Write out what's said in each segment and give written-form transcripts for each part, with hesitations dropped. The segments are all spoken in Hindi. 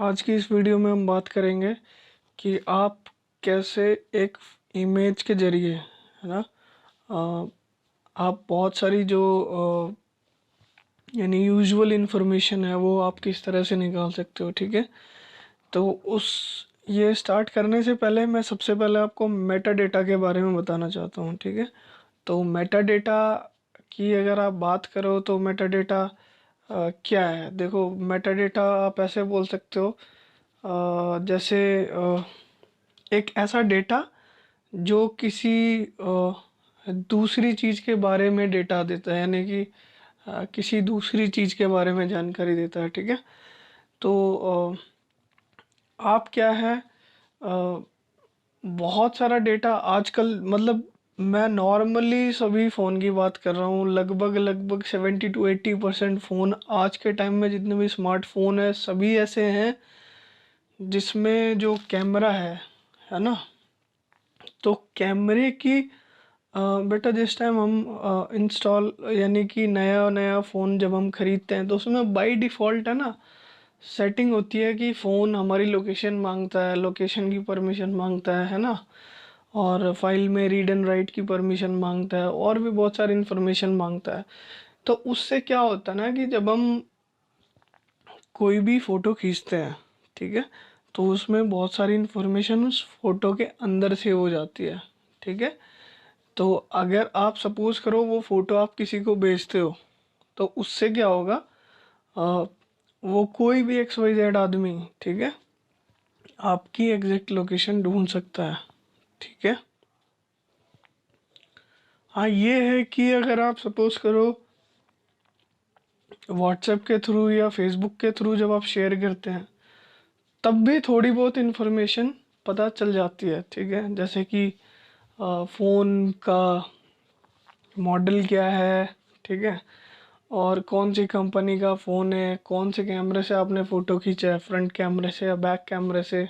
आज की इस वीडियो में हम बात करेंगे कि आप कैसे एक इमेज के जरिए, है ना, अ, आप बहुत सारी जो यानी यूजुअल इंफॉर्मेशन है वो आप किस तरह से निकाल सकते हो। ठीक है, तो उस ये स्टार्ट करने से पहले मैं सबसे पहले आपको मेटा डेटा के बारे में बताना चाहता हूँ। ठीक है, तो मेटा डेटा की अगर आप बात करो तो मेटा डेटा क्या है। देखो, मेटा डेटा आप ऐसे बोल सकते हो, जैसे एक ऐसा डेटा जो किसी दूसरी चीज़ के बारे में डेटा देता है, यानी कि किसी दूसरी चीज़ के बारे में जानकारी देता है। ठीक है, तो आप क्या है, अ, बहुत सारा डेटा आजकल, मतलब मैं नॉर्मली सभी फ़ोन की बात कर रहा हूँ, लगभग लगभग 70 to 80% फ़ोन आज के टाइम में जितने भी स्मार्टफोन है सभी ऐसे हैं जिसमें जो कैमरा है ना। तो कैमरे की बेटा जिस टाइम हम इंस्टॉल यानी कि नया नया फ़ोन जब हम ख़रीदते हैं तो उसमें बाय डिफ़ॉल्ट है ना सेटिंग होती है कि फ़ोन हमारी लोकेशन मांगता है, लोकेशन की परमिशन मांगता है ना, और फाइल में रीड एंड राइट की परमिशन मांगता है और भी बहुत सारी इन्फॉर्मेशन मांगता है। तो उससे क्या होता है ना कि जब हम कोई भी फ़ोटो खींचते हैं, ठीक है, तो उसमें बहुत सारी इन्फॉर्मेशन उस फ़ोटो के अंदर से हो जाती है। ठीक है, तो अगर आप सपोज़ करो वो फ़ोटो आप किसी को भेजते हो तो उससे क्या होगा, अ, वो कोई भी XYZ आदमी, ठीक है, आपकी एग्जैक्ट लोकेशन ढूंढ सकता है। ठीक है, हाँ ये है कि अगर आप सपोज़ करो व्हाट्सएप के थ्रू या फेसबुक के थ्रू जब आप शेयर करते हैं तब भी थोड़ी बहुत इन्फॉर्मेशन पता चल जाती है। ठीक है, जैसे कि फ़ोन का मॉडल क्या है, ठीक है, और कौन सी कंपनी का फ़ोन है, कौन से कैमरे से आपने फ़ोटो खींचा है, फ्रंट कैमरे से या बैक कैमरे से।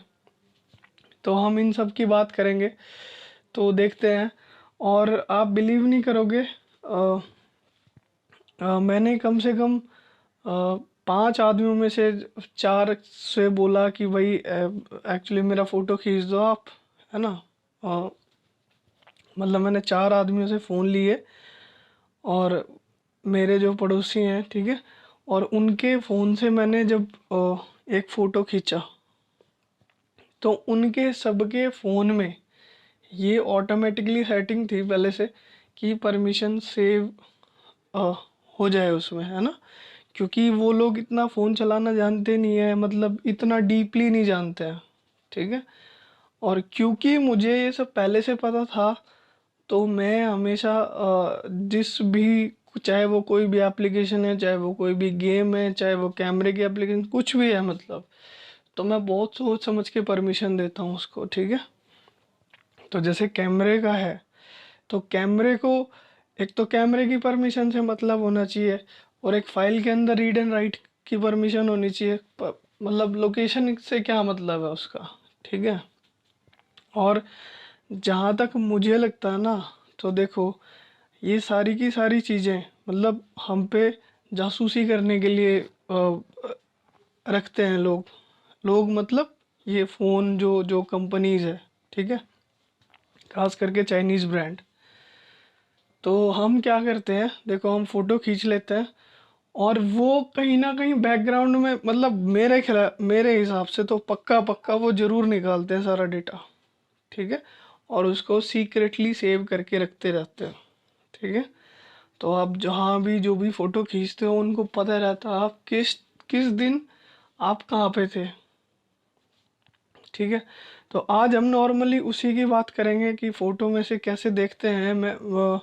तो हम इन सब की बात करेंगे, तो देखते हैं। और आप बिलीव नहीं करोगे, मैंने कम से कम 5 आदमियों में से 4 से बोला कि भाई एक्चुअली मेरा फ़ोटो खींच दो आप, है ना। अ, मतलब मैंने 4 आदमियों से फ़ोन लिए और मेरे जो पड़ोसी हैं, ठीक है, और उनके फ़ोन से मैंने जब एक फ़ोटो खींचा तो उनके सबके फ़ोन में ये ऑटोमेटिकली सेटिंग थी पहले से कि परमिशन सेव अ, हो जाए उसमें, है ना। क्योंकि वो लोग इतना फ़ोन चलाना जानते नहीं है, मतलब इतना डीपली नहीं जानते हैं। ठीक है, और क्योंकि मुझे ये सब पहले से पता था तो मैं हमेशा जिस भी, चाहे वो कोई भी एप्लीकेशन है, चाहे वो कोई भी गेम है, चाहे वो कैमरे की एप्लीकेशन कुछ भी है, मतलब तो मैं बहुत सोच समझ के परमिशन देता हूँ उसको। ठीक है, तो जैसे कैमरे का है तो कैमरे को, एक तो कैमरे की परमिशन से मतलब होना चाहिए और एक फाइल के अंदर रीड एंड राइट की परमिशन होनी चाहिए। मतलब लोकेशन से क्या मतलब है उसका। ठीक है, और जहाँ तक मुझे लगता है ना, तो देखो ये सारी की सारी चीज़ें मतलब हम पे जासूसी करने के लिए रखते हैं लोग। लोग मतलब ये फ़ोन जो जो कंपनीज है, ठीक है, खास करके चाइनीज़ ब्रांड। तो हम क्या करते हैं, देखो हम फ़ोटो खींच लेते हैं और वो कहीं ना कहीं बैकग्राउंड में, मतलब मेरे हिसाब से तो पक्का पक्का वो ज़रूर निकालते हैं सारा डेटा। ठीक है, और उसको सीक्रेटली सेव करके रखते रहते हैं। ठीक है, तो आप जहाँ भी जो भी फ़ोटो खींचते हो उनको पता रहता है आप किस किस दिन आप कहाँ पे थे। ठीक है, तो आज हम नॉर्मली उसी की बात करेंगे कि फ़ोटो में से कैसे देखते हैं।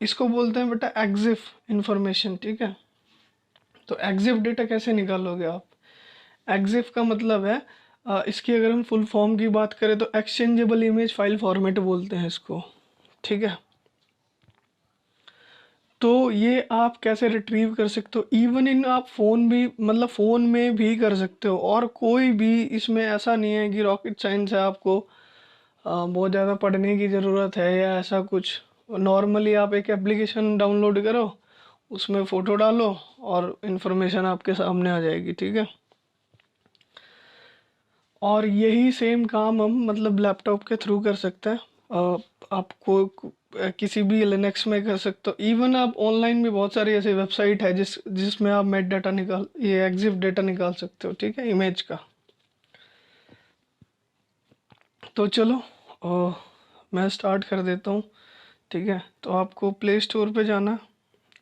इसको बोलते हैं बेटा एग्जिफ इंफॉर्मेशन। ठीक है, तो एग्जिफ डेटा कैसे निकालोगे आप। एग्जिफ का मतलब है, इसकी अगर हम फुल फॉर्म की बात करें तो एक्सचेंजेबल इमेज फाइल फॉर्मेट बोलते हैं इसको। ठीक है, तो ये आप कैसे रिट्रीव कर सकते हो, इवन इन आप फ़ोन भी, मतलब फ़ोन में भी कर सकते हो। और कोई भी इसमें ऐसा नहीं है कि रॉकेट साइंस है, आपको बहुत ज़्यादा पढ़ने की ज़रूरत है या ऐसा कुछ। नॉर्मली आप एक एप्लीकेशन डाउनलोड करो, उसमें फ़ोटो डालो और इन्फॉर्मेशन आपके सामने आ जाएगी। ठीक है, और यही सेम काम हम मतलब लैपटॉप के थ्रू कर सकते हैं। आपको किसी भी लिनक्स में कर सकते हो। इवन आप ऑनलाइन भी बहुत सारी ऐसी वेबसाइट है जिसमें आप मेट डाटा निकाल ये एग्जिफ डाटा निकाल सकते हो, ठीक है, इमेज का। तो चलो मैं स्टार्ट कर देता हूँ, ठीक है। तो आपको प्ले स्टोर पे जाना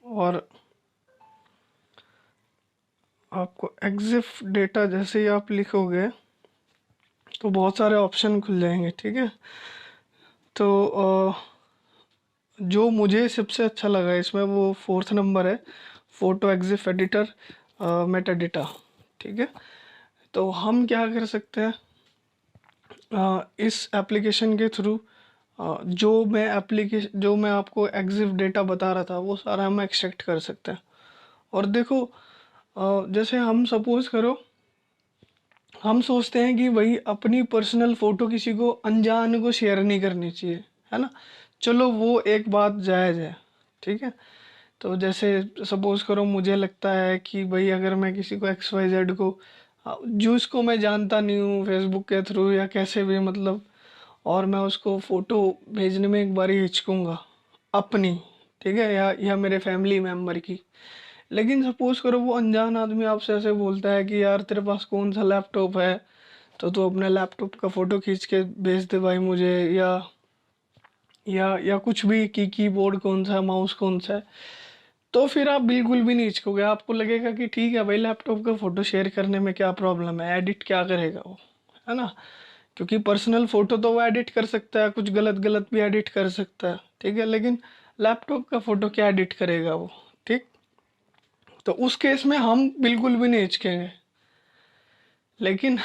और आपको एग्जिफ डेटा जैसे ही आप लिखोगे तो बहुत सारे ऑप्शन खुल जाएंगे, ठीक है। तो जो मुझे सबसे अच्छा लगा इसमें वो फोर्थ नंबर है, फोटो एग्जिफ एडिटर मेटा डेटा, ठीक है। तो हम क्या कर सकते हैं, इस एप्लीकेशन के थ्रू जो मैं आपको एग्जिफ डेटा बता रहा था वो सारा हम एक्सट्रैक्ट कर सकते हैं। और देखो जैसे हम सपोज करो, हम सोचते हैं कि भाई अपनी पर्सनल फ़ोटो किसी को अनजान को शेयर नहीं करनी चाहिए, है ना। चलो वो एक बात जायज़ है, ठीक है। तो जैसे सपोज करो मुझे लगता है कि भाई अगर मैं किसी को एक्स वाई जेड को जो उसको मैं जानता नहीं हूँ फेसबुक के थ्रू या कैसे भी मतलब, और मैं उसको फ़ोटो भेजने में एक बार ही हिचकूँगा अपनी, ठीक है, या मेरे फैमिली मेम्बर की। लेकिन सपोज करो वो अनजान आदमी आपसे ऐसे बोलता है कि यार तेरे पास कौन सा लैपटॉप है, तो तू अपने लैपटॉप का फ़ोटो खींच के भेज दे भाई मुझे, या कुछ भी कि कीबोर्ड कौन सा है, माउस कौन सा है। तो फिर आप बिल्कुल भी नहीं हिचकोगे, आपको लगेगा कि ठीक है भाई लैपटॉप का फ़ोटो शेयर करने में क्या प्रॉब्लम है, एडिट क्या करेगा वो, है ना। क्योंकि पर्सनल फ़ोटो तो वो एडिट कर सकता है, कुछ गलत गलत भी एडिट कर सकता है, ठीक है, लेकिन लैपटॉप का फ़ोटो क्या एडिट करेगा वो, ठीक। तो उस केस में हम बिल्कुल भी नहीं हिचकेंगे। लेकिन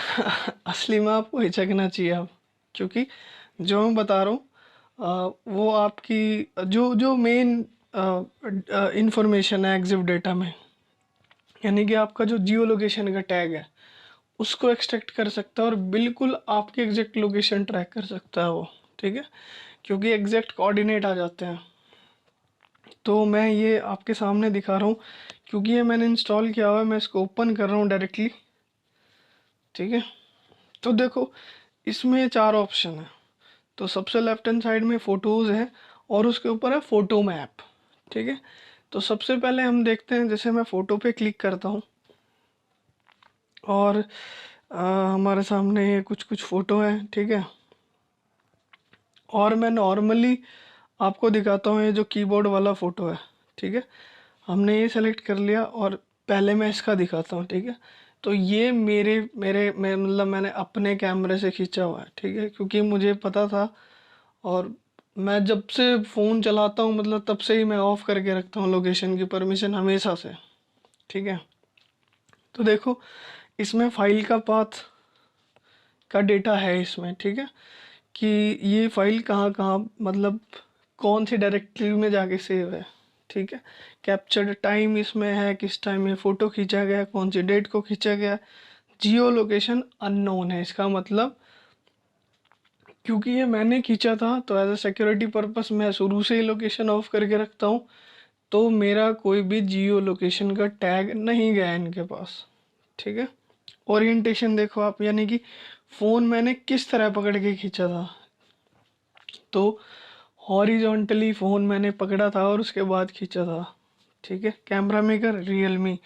असली में आपको हिचकना चाहिए अब, क्योंकि जो मैं बता रहा हूँ वो आपकी जो जो मेन इंफॉर्मेशन है एग्जिफ डेटा में, यानी कि आपका जो जियो लोकेशन का टैग है उसको एक्सट्रैक्ट कर सकता है और बिल्कुल आपकी एग्जैक्ट लोकेशन ट्रैक कर सकता है वो, ठीक है, क्योंकि एग्जैक्ट कोऑर्डिनेट आ जाते हैं। तो मैं ये आपके सामने दिखा रहा हूँ क्योंकि ये मैंने इंस्टॉल किया हुआ है, मैं इसको ओपन कर रहा हूँ डायरेक्टली, ठीक है। तो देखो इसमें चार ऑप्शन है। तो सबसे लेफ्ट हैंड साइड में फ़ोटोज़ है और उसके ऊपर है फ़ोटो मैप, ठीक है। तो सबसे पहले हम देखते हैं, जैसे मैं फ़ोटो पे क्लिक करता हूँ और हमारे सामने ये कुछ कुछ फ़ोटो हैं, ठीक है। और मैं नॉर्मली आपको दिखाता हूँ ये जो कीबोर्ड वाला फ़ोटो है, ठीक है। हमने ये सेलेक्ट कर लिया और पहले मैं इसका दिखाता हूँ, ठीक है। तो ये मेरे मेरे मैं मतलब मैंने अपने कैमरे से खींचा हुआ है, ठीक है, क्योंकि मुझे पता था। और मैं जब से फ़ोन चलाता हूँ मतलब तब से ही मैं ऑफ करके रखता हूँ लोकेशन की परमिशन हमेशा से, ठीक है। तो देखो इसमें फाइल का पाथ का डेटा है इसमें, ठीक है, कि ये फाइल कहाँ कहाँ मतलब कौन सी डायरेक्टरी में जाके सेव है, ठीक है। कैप्चर्ड टाइम इसमें है, किस टाइम ये फ़ोटो खींचा गया, कौन सी डेट को खींचा गया। जियो लोकेशन अननोन है, इसका मतलब क्योंकि ये मैंने खींचा था तो एज अ सिक्योरिटी पर्पस मैं शुरू से ही लोकेशन ऑफ करके रखता हूँ। तो मेरा कोई भी जियो लोकेशन का टैग नहीं गया इनके पास, ठीक है। ओरिएंटेशन देखो आप, यानी कि फ़ोन मैंने किस तरह पकड़ के खींचा था। तो हॉरिजॉन्टली फ़ोन मैंने पकड़ा था और उसके बाद खींचा था, ठीक है। कैमरा मेकर रियलमी,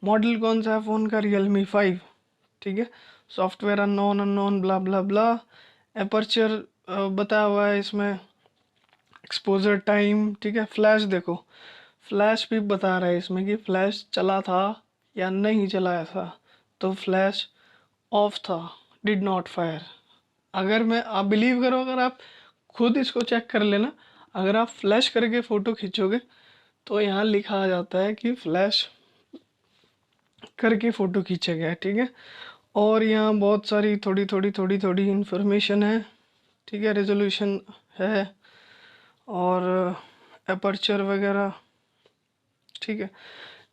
मॉडल कौन सा है फ़ोन का, रियलमी 5, ठीक है। सॉफ्टवेयर अननोन अननोन ब्ला ब्ला ब्ला। एपर्चर बताया हुआ है इसमें, एक्सपोजर टाइम, ठीक है। फ्लैश देखो, फ्लैश भी बता रहा है इसमें कि फ्लैश चला था या नहीं चलाया था। तो फ्लैश ऑफ था, डिड नॉट फायर। अगर मैं आप बिलीव करो, अगर आप खुद इसको चेक कर लेना, अगर आप फ्लैश करके फ़ोटो खींचोगे तो यहाँ लिखा आ जाता है कि फ्लैश करके फ़ोटो खींचा गया है, ठीक है। और यहाँ बहुत सारी थोड़ी थोड़ी इन्फॉर्मेशन है, ठीक है, रेजोल्यूशन है और अपर्चर वगैरह, ठीक है।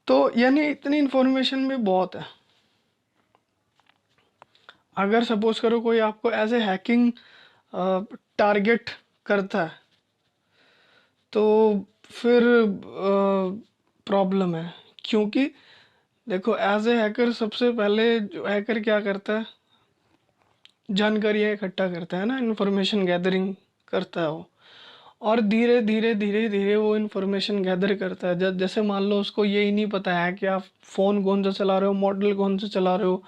तो यानी इतनी इन्फॉर्मेशन में बहुत है। अगर सपोज करो कोई आपको एज ए हैकिंग टारगेट करता है तो फिर प्रॉब्लम है, क्योंकि देखो एज ए हैकर सबसे पहले जो हैकर क्या करता है, जानकारियाँ इकट्ठा करता है ना, इन्फॉर्मेशन गैदरिंग करता है वो। और धीरे धीरे धीरे धीरे वो इन्फॉर्मेशन गैदर करता है। जैसे मान लो उसको यही नहीं पता है कि आप फ़ोन कौन सा चला रहे हो, मॉडल कौन सा चला रहे हो,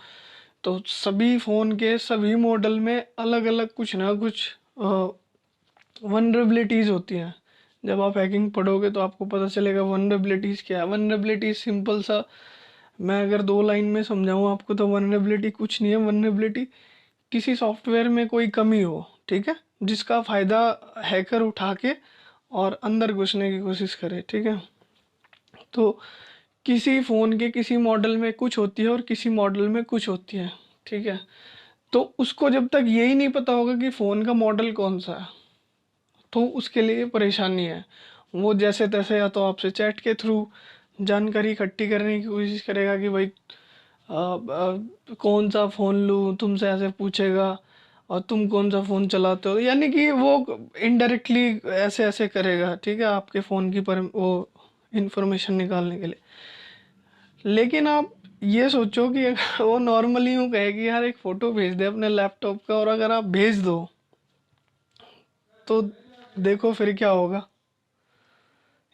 तो सभी फ़ोन के सभी मॉडल में अलग अलग कुछ ना कुछ वनरेबिलिटीज़ होती हैं। जब आप हैकिंग पढ़ोगे तो आपको पता चलेगा वनरेबिलिटीज़ क्या है। वनरेबिलिटी सिंपल सा, मैं अगर 2 लाइन में समझाऊँ आपको, तो वनरेबिलिटी कुछ नहीं है। वनरेबिलिटी किसी सॉफ्टवेयर में कोई कमी हो, ठीक है, जिसका फ़ायदा हैकर उठा के और अंदर घुसने की कोशिश करे, ठीक है। तो किसी फ़ोन के किसी मॉडल में कुछ होती है और किसी मॉडल में कुछ होती है, ठीक है। तो उसको जब तक यही नहीं पता होगा कि फ़ोन का मॉडल कौन सा है, तो उसके लिए परेशानी है। वो जैसे तैसे या तो आपसे चैट के थ्रू जानकारी इकट्ठी करने की कोशिश करेगा कि भाई कौन सा फ़ोन लूँ, तुमसे ऐसे पूछेगा, और तुम कौन सा फ़ोन चलाते हो, यानी कि वो इनडायरेक्टली ऐसे ऐसे करेगा, ठीक है, आपके फ़ोन की पर वो इंफॉर्मेशन निकालने के लिए। लेकिन आप ये सोचो कि अगर वो नॉर्मली यूँ कहे कि यार एक फ़ोटो भेज दे अपने लैपटॉप का, और अगर आप भेज दो तो देखो फिर क्या होगा।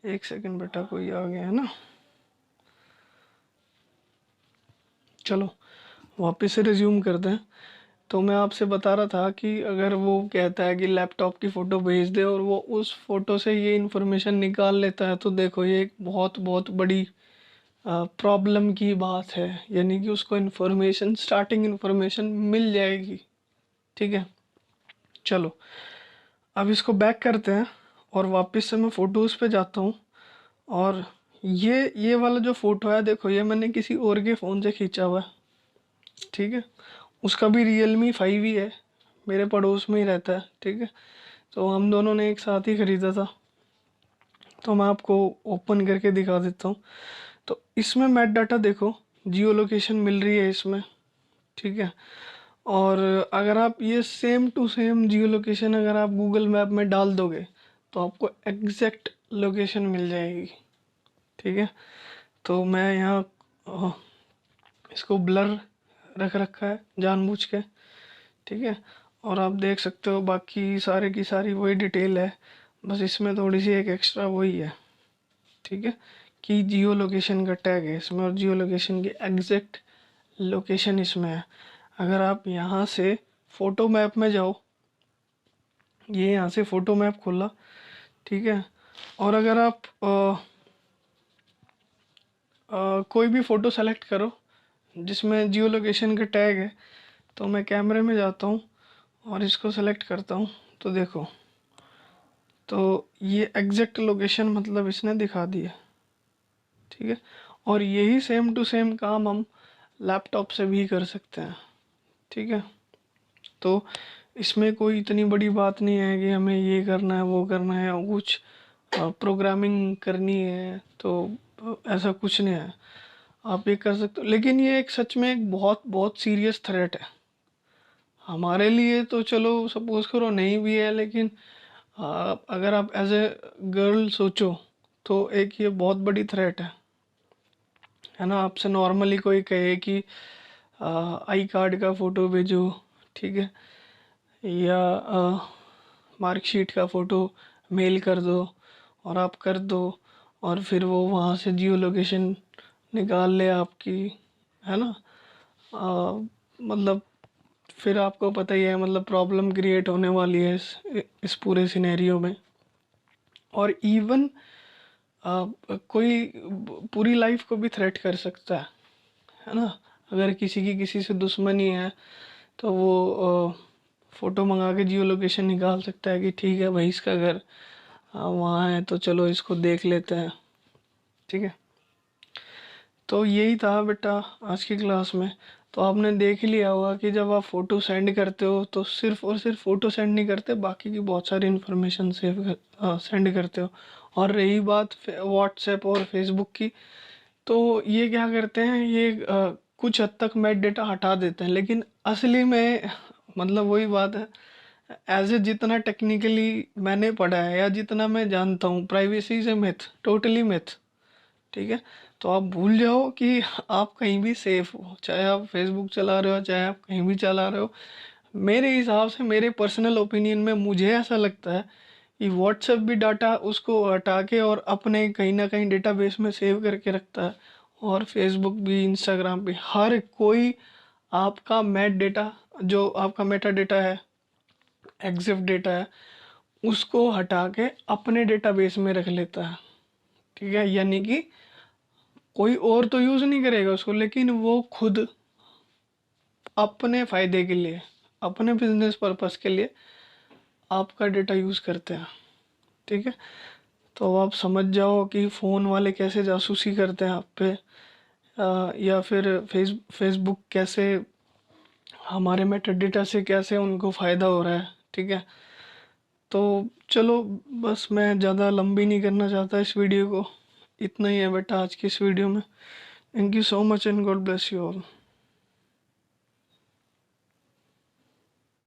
एक सेकंड बेटा, कोई आ गया है ना। चलो वापस से रिज्यूम करते हैं। तो मैं आपसे बता रहा था कि अगर वो कहता है कि लैपटॉप की फ़ोटो भेज दे और वो उस फ़ोटो से ये इन्फॉर्मेशन निकाल लेता है, तो देखो ये एक बहुत बहुत बड़ी प्रॉब्लम की बात है। यानी कि उसको इन्फॉर्मेशन, स्टार्टिंग इन्फॉर्मेशन मिल जाएगी, ठीक है। चलो अब इसको बैक करते हैं और वापस से मैं फ़ोटोज़ पे जाता हूँ। और ये वाला जो फ़ोटो है, देखो ये मैंने किसी और के फ़ोन से खींचा हुआ है, ठीक है। उसका भी Realme 5 ही है, मेरे पड़ोस में ही रहता है, ठीक है। तो हम दोनों ने एक साथ ही ख़रीदा था। तो मैं आपको ओपन करके दिखा देता हूँ। तो इसमें मेट डाटा देखो, जियो लोकेशन मिल रही है इसमें, ठीक है। और अगर आप ये same to same geo location अगर आप गूगल मैप में डाल दोगे तो आपको एग्जैक्ट लोकेशन मिल जाएगी, ठीक है। तो मैं यहाँ अ, इसको ब्लर रख रखा है जानबूझ के, ठीक है। और आप देख सकते हो बाकी सारे की सारी वही डिटेल है, बस इसमें थोड़ी सी एक एक्स्ट्रा वही है, ठीक है, कि जियो लोकेशन का टैग है इसमें और जियो लोकेशन की एग्जैक्ट लोकेशन इसमें है। अगर आप यहाँ से फ़ोटो मैप में जाओ, ये यहाँ से फ़ोटो मैप खोला, ठीक है। और अगर आप कोई भी फ़ोटो सेलेक्ट करो जिसमें जियो लोकेशन का टैग है, तो मैं कैमरे में जाता हूँ और इसको सेलेक्ट करता हूँ, तो देखो, तो ये एग्जैक्ट लोकेशन मतलब इसने दिखा दी है, ठीक है। और यही सेम टू सेम काम हम लैपटॉप से भी कर सकते हैं, ठीक है। तो इसमें कोई इतनी बड़ी बात नहीं है कि हमें ये करना है वो करना है और कुछ प्रोग्रामिंग करनी है, तो ऐसा कुछ नहीं है, आप ये कर सकते हो। लेकिन ये एक सच में एक बहुत बहुत सीरियस थ्रेट है हमारे लिए। तो चलो सपोज करो नहीं भी है, लेकिन अगर आप एज ए गर्ल सोचो तो एक ये बहुत बड़ी थ्रेट है ना। आपसे नॉर्मली कोई कहे कि आई कार्ड का फ़ोटो भेजो, ठीक है, या मार्कशीट का फ़ोटो मेल कर दो, और आप कर दो, और फिर वो वहाँ से जियो लोकेशन निकाल ले आपकी, है ना। मतलब फिर आपको पता ही है, मतलब प्रॉब्लम क्रिएट होने वाली है इस पूरे सिनेरियो में। और इवन कोई पूरी लाइफ को भी थ्रेट कर सकता है ना। अगर किसी की किसी से दुश्मनी है तो वो फ़ोटो मंगा के जियो लोकेशन निकाल सकता है कि ठीक है भाई इसका घर वहाँ है, तो चलो इसको देख लेते हैं, ठीक है। तो यही था बेटा आज की क्लास में। तो आपने देख ही लिया होगा कि जब आप फ़ोटो सेंड करते हो तो सिर्फ़ और सिर्फ फ़ोटो सेंड नहीं करते, बाकी की बहुत सारी इन्फॉर्मेशन सेंड करते हो। और रही बात व्हाट्सएप और फेसबुक की, तो ये क्या करते हैं, ये कुछ हद तक मेट डेटा हटा देते हैं, लेकिन असली में मतलब वही बात है, एज ए जितना टेक्निकली मैंने पढ़ा है या जितना मैं जानता हूँ, privacy is a myth, totally myth, ठीक है। तो आप भूल जाओ कि आप कहीं भी सेफ हो, चाहे आप फेसबुक चला रहे हो चाहे आप कहीं भी चला रहे हो, मेरे हिसाब से, मेरे पर्सनल ओपिनियन में मुझे ऐसा लगता है कि व्हाट्सएप भी डाटा उसको हटा के और अपने कहीं ना कहीं डेटाबेस में सेव करके रखता है, और फेसबुक भी, इंस्टाग्राम भी, हर कोई आपका मेट डेटा, जो आपका मेटा डेटा है, एग्जिफ डेटा है, उसको हटा के अपने डेटाबेस में रख लेता है। ठीक है, यानी कि कोई और तो यूज़ नहीं करेगा उसको, लेकिन वो खुद अपने फायदे के लिए, अपने बिजनेस पर्पस के लिए आपका डेटा यूज़ करते हैं। ठीक है, तो अब आप समझ जाओ कि फ़ोन वाले कैसे जासूसी करते हैं आप पे, या फिर फेसबुक कैसे हमारे मेटा डेटा से कैसे उनको फ़ायदा हो रहा है। ठीक है, तो चलो, बस मैं ज़्यादा लंबी नहीं करना चाहता इस वीडियो को, इतना ही है बेटा आज की इस वीडियो में। Thank you so much and God bless you all.